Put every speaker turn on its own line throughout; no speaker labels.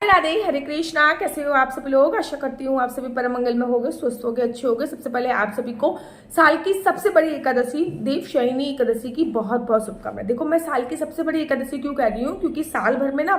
राधे, हरे कृष्णा। कैसे हो आप सभी लोग? आशा करती हूँ आप सभी परम मंगल में होंगे, स्वस्थ होंगे, अच्छे होंगे। सबसे पहले आप सभी को साल की सबसे बड़ी एकादशी देवशयनी एकादशी की बहुत बहुत शुभकामनाएं। देखो, मैं साल की सबसे बड़ी एकादशी क्यों कह रही हूँ, क्योंकि साल भर में ना,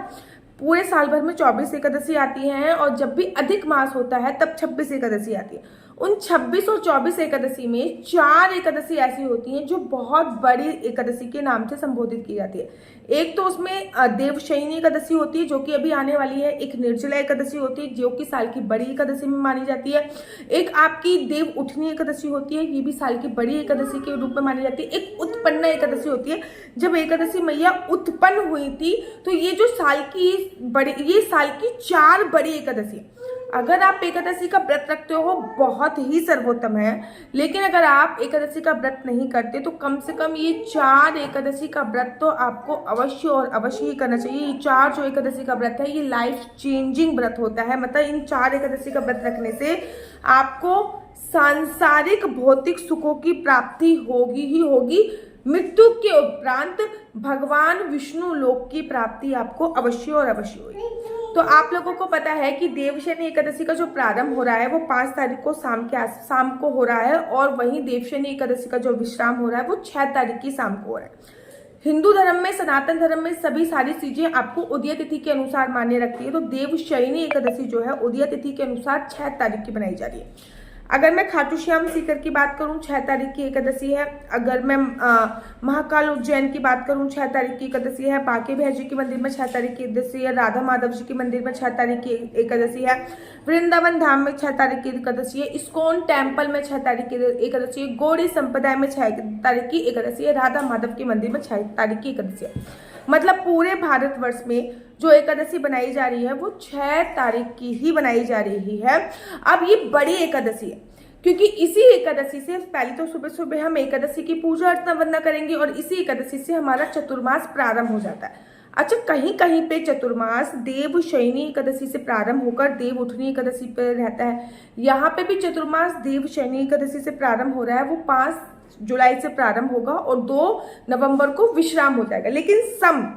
पूरे साल भर में 24 एकादशी आती हैं और जब भी अधिक मास होता है तब 26 एकादशी आती है। उन 26 और 24 एकादशी में 4 एकादशी ऐसी होती हैं जो बहुत बड़ी एकादशी के नाम से संबोधित की जाती है। एक तो उसमें देवशयनी एकादशी होती है जो कि अभी आने वाली है, एक निर्जला एकादशी होती है जो कि साल की बड़ी एकादशी में मानी जाती है, एक आपकी देव उठनी एकादशी होती है, ये भी साल की बड़ी एकादशी के रूप में मानी जाती है, एक उत्पन्ना एकादशी होती है, जब एकादशी मैया उत्पन्न हुई थी। तो ये जो साल की बड़ी, ये साल की 4 बड़ी एकादशी। अगर आप एकादशी का व्रत रखते हो बहुत ही सर्वोत्तम है, लेकिन अगर आप एकादशी का व्रत नहीं करते तो कम से कम ये 4 एकादशी का व्रत तो आपको अवश्य और अवश्य ही करना चाहिए। ये 4 जो एकादशी का व्रत है ये लाइफ चेंजिंग व्रत होता है। मतलब इन 4 एकादशी का व्रत रखने से आपको सांसारिक भौतिक सुखों की प्राप्ति होगी ही होगी, मृत्यु के उपरांत भगवान विष्णु लोक की प्राप्ति आपको अवश्य और अवश्य होगी। तो आप लोगों को पता है कि देवशयनी एकादशी का जो प्रारंभ हो रहा है वो 5 तारीख को शाम को हो रहा है, और वहीं देवशयनी एकादशी का जो विश्राम हो रहा है वो 6 तारीख की शाम को हो रहा है। हिंदू धर्म में, सनातन धर्म में सभी सारी चीजें आपको उदय तिथि के अनुसार मान्य रखती है। तो देवशयनी एकादशी जो है उदय तिथि के अनुसार 6 तारीख की बनाई जा रही है। अगर मैं खाटू श्याम सीकर की बात करूं 6 तारीख की एकादशी है। अगर मैं महाकाल उज्जैन की बात करूं 6 तारीख की एकादशी है। बांके बिहारी जी के मंदिर में 6 तारीख की एकादशी है। राधा माधव जी के मंदिर में 6 तारीख की एकादशी है। वृंदावन धाम में 6 तारीख की एकादशी है। इस्कॉन टेम्पल में 6 तारीख की एकादशी है। गौड़ी संप्रदाय में 6 तारीख की एकादशी है। राधा माधव के मंदिर में 6 तारीख की एकादशी है। मतलब पूरे भारतवर्ष में जो एकादशी बनाई जा रही है वो 6 तारीख की ही बनाई जा रही है। अब ये बड़ी एकादशी है क्योंकि इसी एकादशी से पहले तो सुबह सुबह हम एकादशी की पूजा अर्चना वंदना करेंगे और इसी एकादशी से हमारा चतुर्मास प्रारंभ हो जाता है। अच्छा, कहीं कहीं पे चतुर्मास देवशयनी एकादशी से प्रारंभ होकर देव उठनी एकादशी पे रहता है। यहाँ पे भी चतुर्मास देवशयनी एकादशी से प्रारंभ हो रहा है, वो 5 जुलाई से प्रारंभ होगा और 2 नवंबर को विश्राम हो जाएगा। लेकिन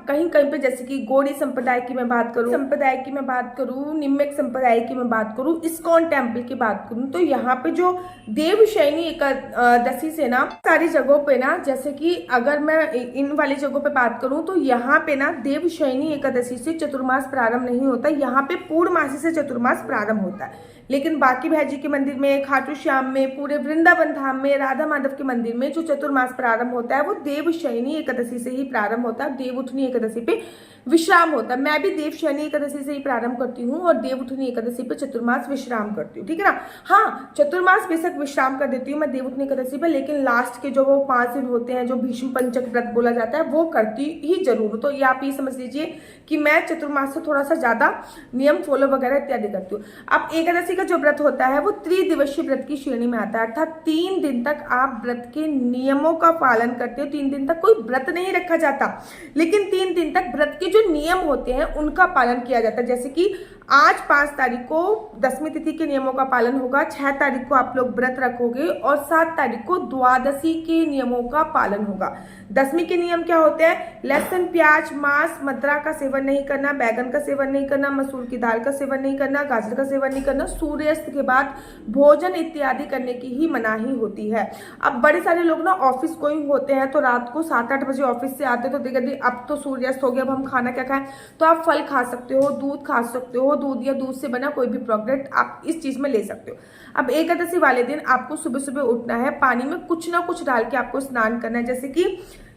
कहीं कहीं पे, जैसे कि गौड़ी संप्रदाय की मैं बात करूं, निम्नक संप्रदाय की मैं बात करूं, इस्कॉन टेम्पल की बात करूं, तो यहाँ पे जो देवशयनी एकादशी से ना सारी जगहों पे ना, जैसे कि अगर मैं इन वाली जगहों पे बात करूं तो यहाँ पे ना देवशयनी एकादशी से चतुर्मास प्रारंभ नहीं होता, यहाँ पे पूर्णमासी से चतुर्मास प्रारंभ होता है। लेकिन बांके बिहारी जी के मंदिर में, खाटू श्याम में, पूरे वृंदावन धाम में, राधा माधव के मंदिर में जो चतुर्मास प्रारंभ होता है वो देवशयनी एकादशी से ही प्रारंभ होता है। देवउठनी एकादशी पे विश्राम होता है। मैं भी देवशयनी एकादशी से ही प्रारंभ करती हूँ और देवउठनी एकादशी पे चतुर्मास विश्राम करती हूँ, ठीक है ना। हाँ, चतुर्मास बेशक विश्राम कर देती हूँ मैं देवउठनी एकादशी पे, लेकिन लास्ट के जो वो 5 दिन होते हैं जो भीष्म पंचक व्रत बोला जाता है वो करती ही जरूर। तो ये आप ये समझ लीजिए कि मैं चतुर्मास से थोड़ा सा ज्यादा नियम फॉलो वगैरह इत्यादि करती हूँ। अब एकादशी का जो व्रत होता है वो त्रिदिवसीय व्रत की श्रेणी में आता है, अर्थात 3 दिन तक आप व्रत के नियमों का पालन करते हो। 3 दिन तक कोई व्रत नहीं रखा जाता, लेकिन 3 दिन तक व्रत के जो नियम होते हैं उनका पालन किया जाता है। जैसे कि आज 5 तारीख को दशमी तिथि के नियमों का पालन होगा, 6 तारीख को आप लोग व्रत रखोगे और 7 तारीख को द्वादशी के नियमों का पालन होगा। दशमी के नियम क्या होते हैं? लहसुन, प्याज, मांस, मदिरा का सेवन नहीं करना, बैगन का सेवन नहीं करना, मसूर की दाल का सेवन नहीं करना, गाजर का सेवन नहीं करना, सूर्यास्त के बाद भोजन इत्यादि करने की ही मनाही होती है। अब बड़े सारे लोग ना ऑफिस गोइंग होते हैं तो रात को 7-8 बजे ऑफिस से आते तो देखते अब तो सूर्यास्त हो गया, अब हम खाना क्या खाएं, तो आप फल खा सकते हो, दूध खा सकते हो, दूध या दूध से बना कोई भी प्रोडक्ट आप इस चीज में ले सकते हो। अब एकादशी वाले दिन आपको सुबह सुबह उठना है, पानी में कुछ ना कुछ डाल के आपको स्नान करना है। जैसे कि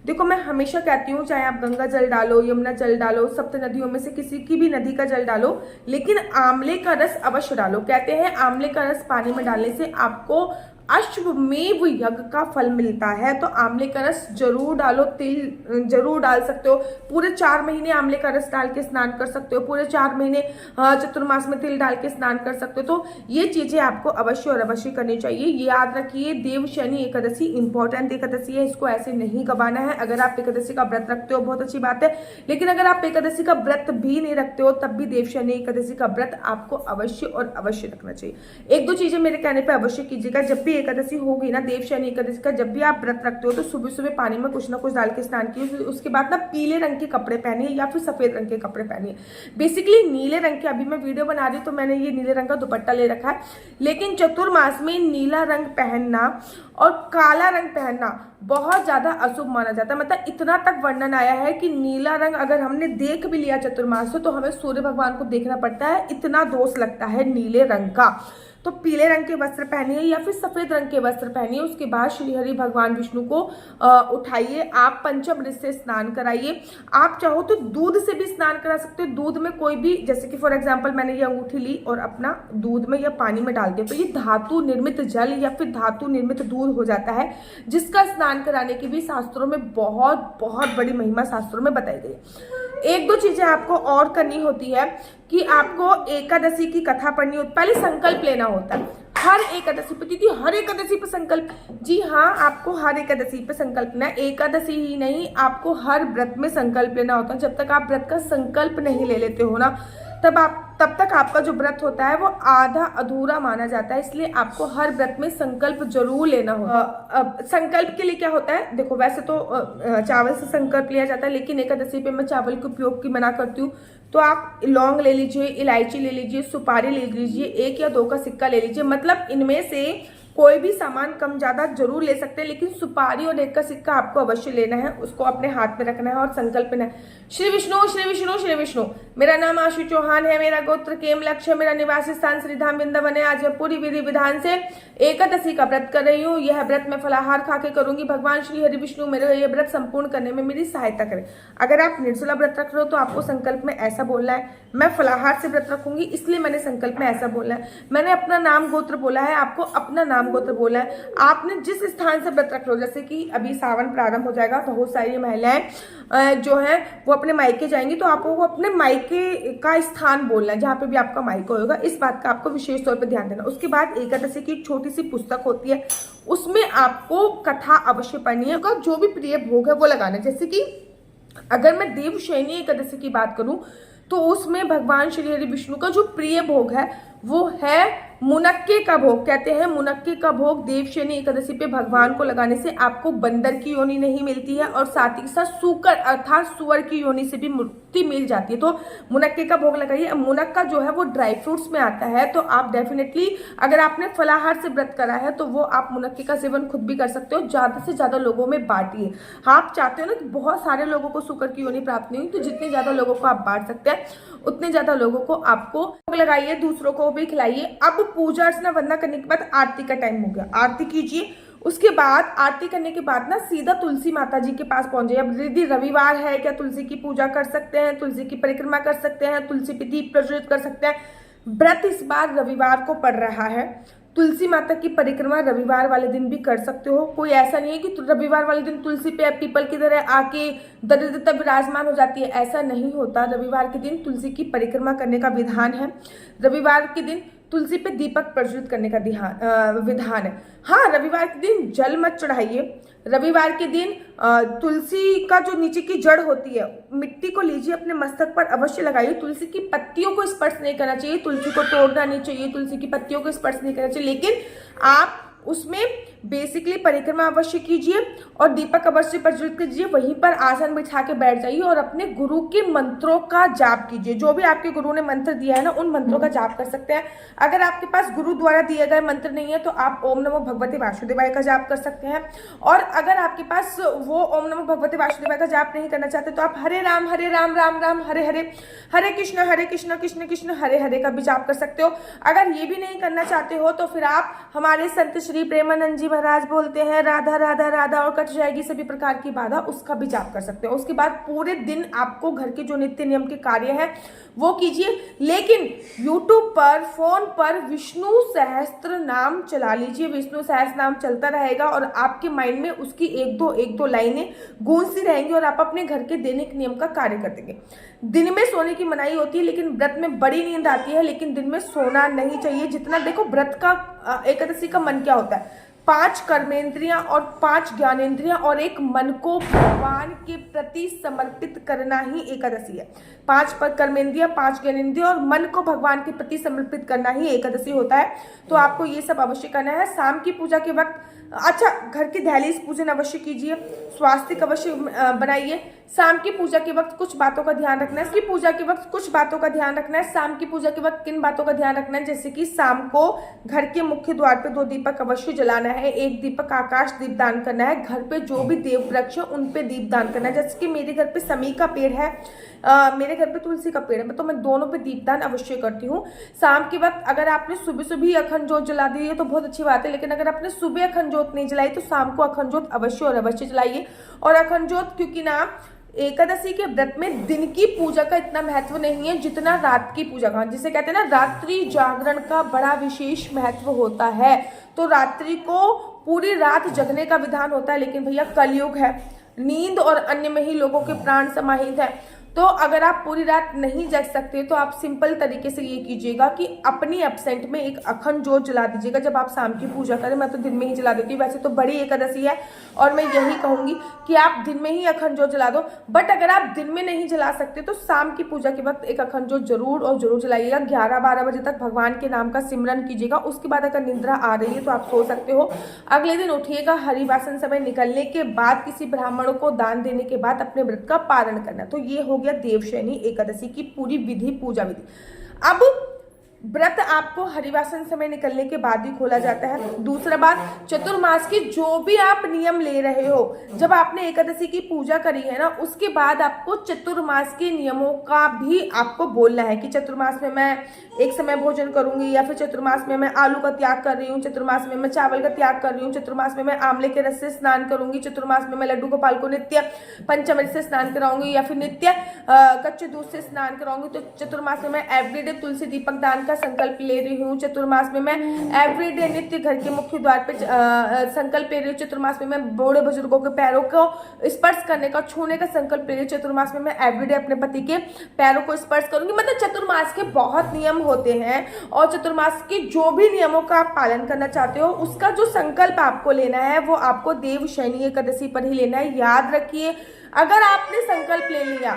देखो, मैं हमेशा कहती हूँ चाहे आप गंगा जल डालो, यमुना जल डालो, सप्त नदियों में से किसी की भी नदी का जल डालो, लेकिन आंवले का रस अवश्य डालो। कहते हैं आंवले का रस पानी में डालने से आपको अश्वमेव यज्ञ का फल मिलता है। तो आंवले का रस जरूर डालो, तिल जरूर डाल सकते हो। पूरे 4 महीने आंवले का रस डाल के स्नान कर सकते हो, पूरे 4 महीने चतुर्मास में तिल डाल के स्नान कर सकते हो। तो ये चीजें आपको अवश्य और अवश्य करनी चाहिए। ये याद रखिए, देवशयनी एकादशी इंपॉर्टेंट एकादशी है, इसको ऐसे नहीं गवाना है। अगर आप एकादशी का व्रत रखते हो बहुत अच्छी बात है, लेकिन अगर आप एकादशी का व्रत भी नहीं रखते हो तब भी देवशयनी एकादशी का व्रत आपको अवश्य और अवश्य रखना चाहिए। 1-2 चीजें मेरे कहने पर अवश्य कीजिएगा। जब भी एकादशी होगी ना, देवशयनी एकादशी का, जब भी आप व्रत रखते हो तो सुबह सुबह पानी में कुछ ना कुछ डाल के स्नान कीजिए। उसके बाद ना पीले रंग के कपड़े पहनिए या फिर सफेद रंग के कपड़े पहनिए। बेसिकली नीले रंग के, अभी मैं वीडियो बना रही हूँ तो मैंने ये नीले रंग का दुपट्टा ले रखा है, लेकिन चतुर्मास में नीला रंग पहनना और काला रंग पहनना बहुत ज्यादा अशुभ माना जाता है। मतलब इतना तक वर्णन आया है कि नीला रंग अगर हमने देख भी लिया चतुर्मास से तो हमें सूर्य भगवान को देखना पड़ता है, इतना दोष लगता है नीले रंग का। तो पीले रंग के वस्त्र पहनिए या फिर सफेद रंग के वस्त्र पहनिए। उसके बाद श्री हरि भगवान विष्णु को उठाइए, आप पंचामृत से स्नान कराइए। आप चाहो तो दूध से भी स्नान करा सकते हो। दूध में कोई भी, जैसे कि फॉर एग्जांपल मैंने ये अंगूठी ली और अपना दूध में या पानी में डाल दिया, तो ये धातु निर्मित जल या फिर धातु निर्मित दूध हो जाता है, जिसका स्नान कराने की भी शास्त्रों में बहुत बहुत बड़ी महिमा शास्त्रों में बताई गई है। एक दो चीजें आपको और करनी होती है कि आपको एकादशी की कथा पढ़नी होती, पहले संकल्प लेना होता है हर एकादशी पे। दीदी हर एकादशी पे संकल्प? जी हाँ, आपको हर एकादशी पे संकल्प लेना है। एकादशी ही नहीं, आपको हर व्रत में संकल्प लेना होता है। जब तक आप व्रत का संकल्प नहीं ले लेते हो ना, तब तक आपका जो व्रत होता है वो आधा अधूरा माना जाता है। इसलिए आपको हर व्रत में संकल्प जरूर लेना होगा। संकल्प के लिए क्या होता है, देखो वैसे तो चावल से संकल्प लिया जाता है, लेकिन एकादशी पे मैं चावल के उपयोग की मना करती हूँ। तो आप लौंग ले लीजिए, इलायची ले लीजिए, सुपारी ले लीजिए, 1 या 2 का सिक्का ले लीजिए। मतलब इनमें से कोई भी सामान कम ज्यादा जरूर ले सकते हैं, लेकिन सुपारी और 1 का सिक्का आपको अवश्य लेना है। उसको अपने हाथ में रखना है और संकल्प लेना है, श्री विष्णु श्री विष्णु श्री विष्णु। मेरा नाम आशु चौहान है, मेरा गोत्र केम लक्ष्य, मेरा निवास स्थान श्रीधाम वृंदावन है। आज मैं पूरी विधि विधान से एकादशी का व्रत कर रही हूँ। यह व्रत मैं फलाहार खा के करूंगी। भगवान श्री हरि विष्णु मेरे यह व्रत संपूर्ण करने में मेरी सहायता करें। अगर आप निर्जला व्रत रख रहे हो तो आपको संकल्प में ऐसा बोलना है, मैं फलाहार से व्रत रखूंगी इसलिए मैंने संकल्प में ऐसा बोलना है। मैंने अपना नाम गोत्र बोला है, आपको अपना नाम गोत्र बोला है। आपने जिस स्थान से व्रत रख लो, जैसे कि अभी सावन प्रारंभ हो जाएगा, बहुत सारी महिलाएं जो है वो अपने मायके जाएंगी, तो आपको वो अपने मायके का स्थान बोलना है जहाँ पे भी आपका मायका होगा। इस बात का आपको विशेष तौर पर ध्यान देना। उसके बाद एकादशी की एक छोटी सी पुस्तक होती है, उसमें आपको कथा अवश्य पढ़नी है। जो भी प्रिय भोग है वो लगाना है। जैसे कि अगर मैं देवशयनी एकादशी की बात करूं तो उसमें भगवान श्री हरि विष्णु का जो प्रिय भोग है वो है मुनक्के का भोग। कहते हैं मुनक्के का भोग देवशयनी एकादशी पे भगवान को लगाने से आपको बंदर की योनि नहीं मिलती है और साथ ही साथ सूकर अर्थात सुअर की योनि से भी मुक्ति मिल जाती है। तो मुनक्के का भोग लगाइए। मुनक्का जो है वो ड्राई फ्रूट्स में आता है, तो आप डेफिनेटली अगर आपने फलाहार से व्रत करा है तो वो आप मुनक्के का सेवन खुद भी कर सकते हो। ज्यादा से ज्यादा लोगों में बांटिए। आप चाहते हो ना कि बहुत सारे लोगों को सुकर की योनि प्राप्त नहीं हुई, तो जितने ज्यादा लोगों को आप बांट सकते हैं उतने ज्यादा लोगों को आपको भोग लगाइए, दूसरों को भी खिलाइए। अब पूजा अर्चना वंदना करने के बाद आरती का टाइम हो गया, आरती कीजिए। उसके बाद आरती करने के बाद ना सीधा तुलसी माता जी के पास पहुंच जाइए। अब यदि रविवार है, क्या तुलसी की पूजा कर सकते हैं, तुलसी की परिक्रमा कर सकते हैं, तुलसी पे दीप प्रज्वलित कर सकते हैं। व्रत इस बार रविवार को पड़ रहा है, तुलसी माता की परिक्रमा रविवार वाले दिन भी कर सकते हो। कोई ऐसा नहीं है कि रविवार वाले दिन तुलसी पे पीपल की तरह आके दरिद्रता विराजमान हो जाती है, ऐसा नहीं होता। रविवार के दिन तुलसी की परिक्रमा करने का विधान है। रविवार के दिन तुलसी पे दीपक प्रज्वलित करने का विधान है। हाँ, रविवार के दिन जल मत चढ़ाइए। रविवार के दिन तुलसी का जो नीचे की जड़ होती है, मिट्टी को लीजिए, अपने मस्तक पर अवश्य लगाइए। तुलसी की पत्तियों को स्पर्श नहीं करना चाहिए, तुलसी को तोड़ना नहीं चाहिए, तुलसी की पत्तियों को स्पर्श नहीं करना चाहिए, लेकिन आप उसमें बेसिकली परिक्रमा अवश्य कीजिए और दीपक अवश्य प्रज्वलित कीजिए। वहीं पर आसन बिछा के बैठ जाइए और अपने गुरु के मंत्रों का जाप कीजिए। जो भी आपके गुरु ने मंत्र दिया है ना, उन मंत्रों का जाप कर सकते हैं। अगर आपके पास गुरु द्वारा दिए गए मंत्र नहीं है तो आप ओम नमो भगवते वासुदेवाय का जाप कर सकते हैं। और अगर आपके पास वो ओम नमो भगवते वासुदेवाय का जाप नहीं करना चाहते तो आप हरे राम राम राम हरे हरे, हरे कृष्ण कृष्ण कृष्ण हरे हरे का भी जाप कर सकते हो। अगर ये भी नहीं करना चाहते हो तो फिर आप हमारे संत श्री प्रेमानंद जी महाराज बोलते हैं राधा राधा राधा और कट जाएगी सभी प्रकार की बाधा, उसका भी जाप कर सकते हो। उसके बाद पूरे दिन आपको घर के जो नित्य नियम के कार्य हैं वो कीजिए, लेकिन YouTube पर फोन पर विष्णु सहस्त्र नाम चला लीजिए। विष्णु सहस्त्र नाम चलता रहेगा और आपके माइंड में उसकी एक दो लाइनें गूंजती रहेंगी और आप अपने घर के दैनिक नियम का कार्य कर देंगे। दिन में सोने की मनाही होती है, लेकिन व्रत में बड़ी नींद आती है, लेकिन दिन में सोना नहीं चाहिए। जितना देखो व्रत का एकादशी का मन क्या होता है, 5 कर्मेंद्रियां और 5 ज्ञानेंद्रियां और एक मन को भगवान के प्रति समर्पित करना ही एकादशी है। 5 पर कर्मेंद्रियां, 5 ज्ञानेंद्रियां और मन को भगवान के प्रति समर्पित करना ही एकादशी होता है। तो आपको ये सब अवश्य करना है। शाम की पूजा के वक्त अच्छा, घर की दहलीज पूजन अवश्य कीजिए, स्वास्थ्य अवश्य बनाइए। शाम की पूजा के वक्त कुछ बातों का ध्यान रखना है। इसकी पूजा के वक्त कुछ बातों का ध्यान रखना है। शाम की पूजा के वक्त किन बातों का ध्यान रखना है, जैसे कि शाम को घर के मुख्य द्वार पे 2 दीपक अवश्य जलाना है, 1 दीपक आकाश दीप दान करना है, घर पे जो भी देव वृक्ष है उन पे दीप दान करना है। जैसे कि मेरे घर पे समी का पेड़ है, मेरे घर पे तुलसी का पेड़ है, तो मैं दोनों पे दीपदान अवश्य करती हूँ। शाम के वक्त अगर आपने सुबह सुबह ही अखंड जोत जला दी है तो बहुत अच्छी बात है, लेकिन अगर आपने सुबह अखंड जोत नहीं जलाई तो शाम को अखंड जोत अवश्य और अवश्य जलाइए। और अखंड जोत, क्योंकि ना एकादशी के व्रत में दिन की पूजा का इतना महत्व नहीं है जितना रात की पूजा का, जिसे कहते हैं ना रात्रि जागरण का बड़ा विशेष महत्व होता है। तो रात्रि को पूरी रात जगने का विधान होता है, लेकिन भैया कलयुग है, नींद और अन्य में ही लोगों के प्राण समाहित है। तो अगर आप पूरी रात नहीं जग सकते तो आप सिंपल तरीके से ये कीजिएगा कि अपनी एब्सेंट में एक अखंड जोत जला दीजिएगा जब आप शाम की पूजा करें। मैं तो दिन में ही जला देती हूँ, वैसे तो बड़ी एकादशी है और मैं यही कहूंगी कि आप दिन में ही अखंड जोत जला दो। बट अगर आप दिन में नहीं जला सकते तो शाम की पूजा के वक्त एक अखंड जोत जरूर और जरूर जलाइएगा। 11-12 बजे तक भगवान के नाम का सिमरन कीजिएगा। उसके बाद अगर निद्रा आ रही है तो आप सो सकते हो। अगले दिन उठिएगा, हरिवासन समय निकलने के बाद किसी ब्राह्मणों को दान देने के बाद अपने व्रत का पारण करना। तो ये हो गया देवशयनी एकादशी की पूरी विधि, पूजा विधि। अब व्रत आपको हरिवासन समय निकलने के बाद ही खोला जाता है। दूसरा बात, चतुर्मास के जो भी आप नियम ले रहे हो, जब आपने एकादशी की पूजा करी है ना, उसके बाद आपको चतुर्मास के नियमों का भी आपको बोलना है कि चतुर्मास में मैं एक समय भोजन करूंगी, या फिर चतुर्मास में मैं आलू का त्याग कर रही हूँ, चतुर्मास में मैं चावल का त्याग कर रही हूँ, चतुर्मास में मैं आंवले के रस से स्नान करूंगी, चतुर्मास में मैं लड्डू गोपाल को नित्य पंचामृत से स्नान कराऊंगी, या फिर नित्य कच्चे दूध से स्नान कराऊंगी। तो चतुर्मास में मैं एवरीडे तुलसी दीपक दान का संकल्प ले रही हूँ। चतुर्मास में मैं एवरीडे नित्य घर के मुख्य द्वार पे संकल्प ले रही हूँ। चतुर्मास में मैं बूढ़े बुजुर्गों के पैरों को स्पर्श करने का, छूने का संकल्प ले रही हूँ। चतुर्मास में मैं एवरीडे अपने पति के पैरों को स्पर्श करूंगी। मतलब चतुर्मास के बहुत नियम होते हैं और चतुर्मास के जो भी नियमों का आप पालन करना चाहते हो उसका जो संकल्प आपको लेना है वो आपको देवशयनी एकादशी पर ही लेना है। याद रखिए, अगर आपने संकल्प ले लिया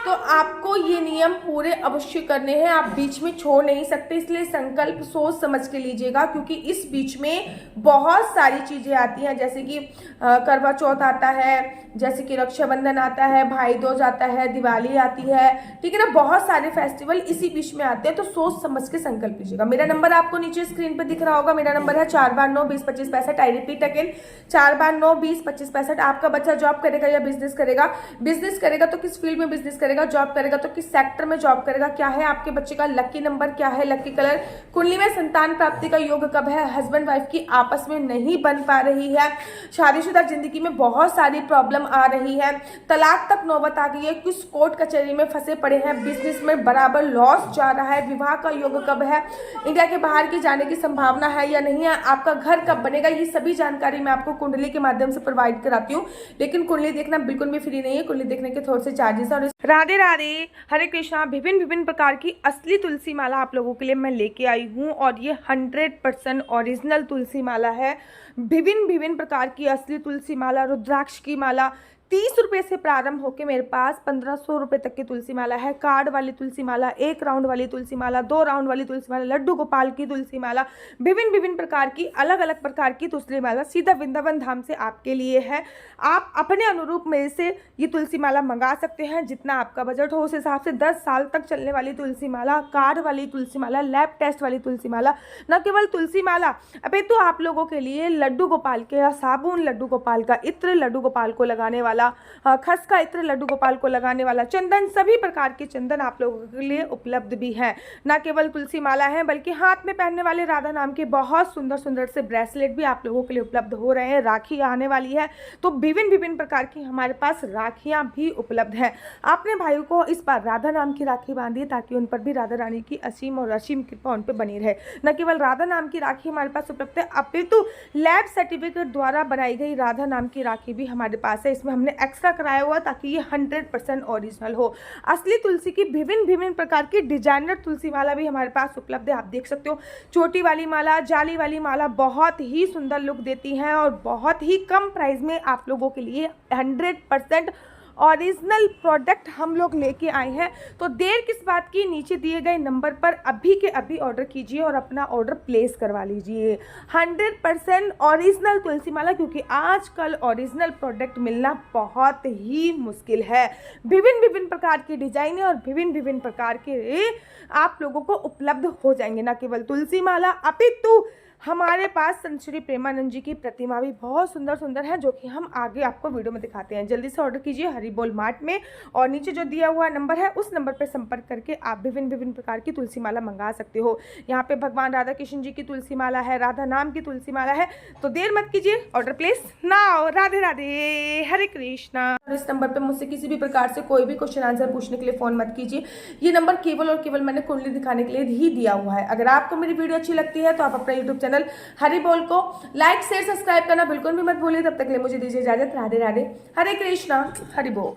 तो आपको ये नियम पूरे अवश्य करने हैं, आप बीच में छोड़ नहीं सकते। इसलिए संकल्प सोच समझ के लीजिएगा, क्योंकि इस बीच में बहुत सारी चीजें आती हैं, जैसे कि करवा चौथ आता है, जैसे कि रक्षाबंधन आता है, भाई दूज आता है, दिवाली आती है, ठीक है ना। बहुत सारे फेस्टिवल इसी बीच में आते हैं, तो सोच समझ के संकल्प लीजिएगा। मेरा नंबर आपको नीचे स्क्रीन पे दिख रहा होगा। मेरा नंबर है 4/9-20-25-65। I repeat again, 4/9-20-25-65। आपका बच्चा जॉब करेगा या बिजनेस करेगा? बिजनेस करेगा तो किस फील्ड में बिजनेस करेगा? जॉब करेगा तो किस सेक्टर में जॉब करेगा? क्या है आपके बच्चे का लकी नंबर, क्या है लकी कलर? कुंडली में संतान प्राप्ति का योग कब है? हस्बैंड वाइफ की आपस में नहीं बन पा रही है, शादीशुदा जिंदगी में बहुत सारी प्रॉब्लम आ रही है, तलाक तक नौबत आ गई है, किस कोर्ट कचहरी में फंसे पड़े हैं, बिजनेस में बराबर लॉस जा रहा है, विवाह का योग कब है, इंडिया के बाहर की जाने की संभावना है या नहीं है, आपका घर कब बनेगा, ये सभी जानकारी मैं आपको कुंडली के माध्यम से प्रोवाइड कराती हूँ। लेकिन कुंडली देखना बिल्कुल भी फ्री नहीं है, कुंडली देखने के थोड़े से चार्जेस है। और राधे राधे, हरे कृष्णा। विभिन्न प्रकार की असली तुलसी माला आप लोगों के लिए मैं लेके आई हूँ और ये 100% ओरिजिनल तुलसी माला है। विभिन्न प्रकार की असली तुलसी माला, रुद्राक्ष की माला 30 रुपये से प्रारंभ होकर मेरे पास 1500 रुपये तक की तुलसी माला है। कार्ड वाली तुलसी माला, 1 राउंड वाली तुलसी माला, 2 राउंड वाली तुलसी माला, लड्डू गोपाल की तुलसी माला, विभिन्न प्रकार की अलग अलग प्रकार की तुलसी माला सीधा वृंदावन धाम से आपके लिए है। आप अपने अनुरूप मेरे से ये तुलसी माला मंगा सकते हैं, जितना आपका बजट हो उस हिसाब से। 10 साल तक चलने वाली तुलसी माला, कार्ड वाली तुलसी माला, लैब टेस्ट वाली तुलसी माला, न केवल तुलसी माला, अबे तो आप लोगों के लिए लड्डू गोपाल के साबुन, लड्डू गोपाल का इत्र, लड्डू गोपाल को लगाने वाला खस का इत्र, लड्डू गोपाल को लगाने वाला चंदन, सभी प्रकार के चंदन आप लोगों के लिए उपलब्ध भी है। न केवल तुलसी माला है बल्कि हाथ में पहनने वाले राधा नाम के बहुत सुंदर से ब्रेसलेट भी आप लोगों के लिए उपलब्ध हो रहे हैं। राखी आने वाली है तो विभिन्न प्रकार की हमारे पास राखियां भी उपलब्ध है। आपने भाइयों को इस बार राधा नाम की राखी बांधी ताकि उन पर भी राधा रानी की असीम और असीम कृपा उन पर बनी रहे। न केवल राधा नाम की राखी हमारे पास उपलब्ध है, अपितु लैब सर्टिफिकेट द्वारा बनाई गई राधा नाम की राखी भी हमारे पास है। इसमें हमने हमने एक्स्ट्रा कराया हुआ ताकि ये 100% ओरिजिनल हो। असली तुलसी की विभिन्न विभिन्न प्रकार की डिजाइनर तुलसी माला भी हमारे पास उपलब्ध है। आप देख सकते हो छोटी वाली माला, जाली वाली माला बहुत ही सुंदर लुक देती हैं और बहुत ही कम प्राइस में आप लोगों के लिए 100% ओरिजिनल प्रोडक्ट हम लोग लेके आए हैं। तो देर किस बात की, नीचे दिए गए नंबर पर अभी के अभी ऑर्डर कीजिए और अपना ऑर्डर प्लेस करवा लीजिए। 100% ओरिजिनल तुलसी माला, क्योंकि आजकल ओरिजिनल प्रोडक्ट मिलना बहुत ही मुश्किल है। विभिन्न विभिन्न प्रकार की डिजाइनें और विभिन्न विभिन्न प्रकार के आप लोगों को उपलब्ध हो जाएंगे। न केवल तुलसी माला अपितु हमारे पास संत श्री प्रेमानंद जी की प्रतिमा भी बहुत सुंदर सुंदर है, जो कि हम आगे आपको वीडियो में दिखाते हैं। जल्दी से ऑर्डर कीजिए हरि बोल मार्ट में, और नीचे जो दिया हुआ नंबर है उस नंबर पर संपर्क करके आप विभिन्न विभिन्न प्रकार की तुलसी माला मंगा सकते हो। यहाँ पे भगवान राधा कृष्ण जी की तुलसी माला है, राधा नाम की तुलसी माला है। तो देर मत कीजिए, order place now. Radhe Radhe, Hare Krishna. इस नंबर पर मुझसे किसी भी प्रकार से कोई भी क्वेश्चन आंसर पूछने के लिए फोन मत कीजिए। ये नंबर केवल और केवल मैंने कुंडली दिखाने के लिए ही दिया हुआ है। अगर आपको मेरी वीडियो अच्छी लगती है तो आप अपना यूट्यूब चैनल हरि बोल को लाइक शेयर सब्सक्राइब करना बिल्कुल भी मत भूलिए। तब तक के लिए मुझे दीजिए इजाजत। राधे राधे, हरे कृष्णा, हरि बोल।